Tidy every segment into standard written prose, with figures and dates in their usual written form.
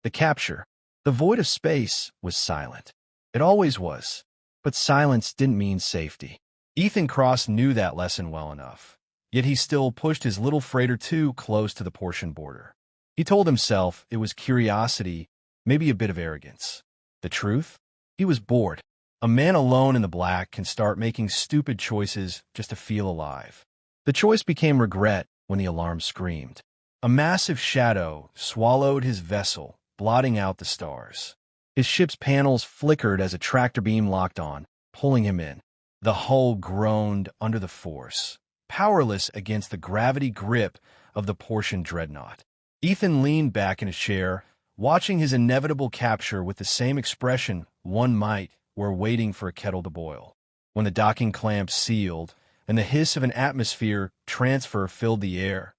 The capture. The void of space was silent. It always was. But silence didn't mean safety. Ethan Cross knew that lesson well enough. Yet he still pushed his little freighter too close to the Portian border. He told himself it was curiosity, maybe a bit of arrogance. The truth? He was bored. A man alone in the black can start making stupid choices just to feel alive. The choice became regret when the alarm screamed. A massive shadow swallowed his vessel, blotting out the stars. His ship's panels flickered as a tractor beam locked on, pulling him in. The hull groaned under the force, powerless against the gravity grip of the Portian dreadnought. Ethan leaned back in his chair, watching his inevitable capture with the same expression one might were waiting for a kettle to boil. When the docking clamps sealed and the hiss of an atmosphere transfer filled the air,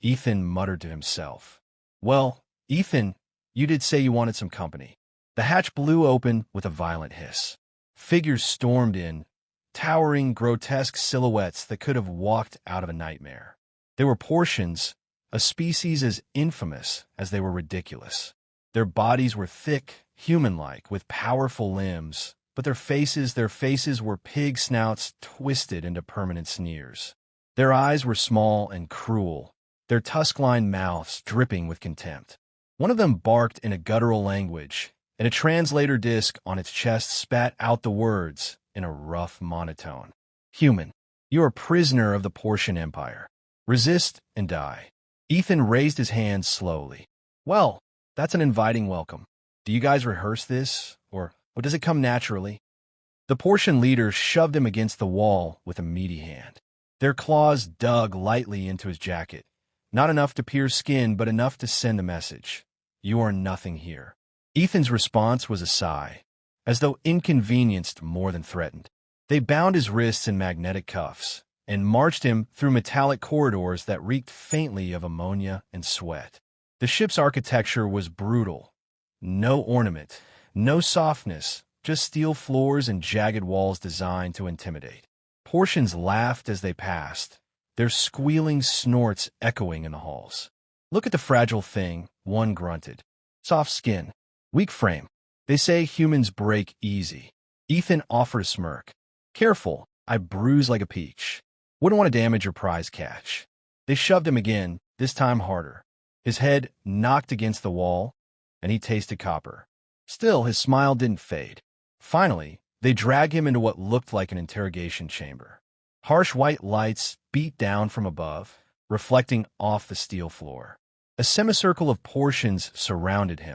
Ethan muttered to himself, "Well, Ethan, you did say you wanted some company." The hatch blew open with a violent hiss. Figures stormed in, towering, grotesque silhouettes that could have walked out of a nightmare. They were Portians, a species as infamous as they were ridiculous. Their bodies were thick, human-like, with powerful limbs, but their faces were pig snouts twisted into permanent sneers. Their eyes were small and cruel, their tusk-lined mouths dripping with contempt. One of them barked in a guttural language, and a translator disc on its chest spat out the words in a rough monotone. "Human, you are a prisoner of the Portian Empire. Resist and die." Ethan raised his hand slowly. "Well, that's an inviting welcome. Do you guys rehearse this, or does it come naturally?" The Portian leader shoved him against the wall with a meaty hand. Their claws dug lightly into his jacket, not enough to pierce skin, but enough to send the message: "You are nothing here." Ethan's response was a sigh, as though inconvenienced more than threatened. They bound his wrists in magnetic cuffs and marched him through metallic corridors that reeked faintly of ammonia and sweat. The ship's architecture was brutal. No ornament, no softness, just steel floors and jagged walls designed to intimidate. Portians laughed as they passed, their squealing snorts echoing in the halls. "Look at the fragile thing," one grunted. "Soft skin, weak frame. They say humans break easy." Ethan offered a smirk. "Careful, I bruise like a peach. Wouldn't want to damage your prize catch." They shoved him again, this time harder. His head knocked against the wall, and he tasted copper. Still, his smile didn't fade. Finally, they dragged him into what looked like an interrogation chamber. Harsh white lights beat down from above, reflecting off the steel floor. A semicircle of Portians surrounded him,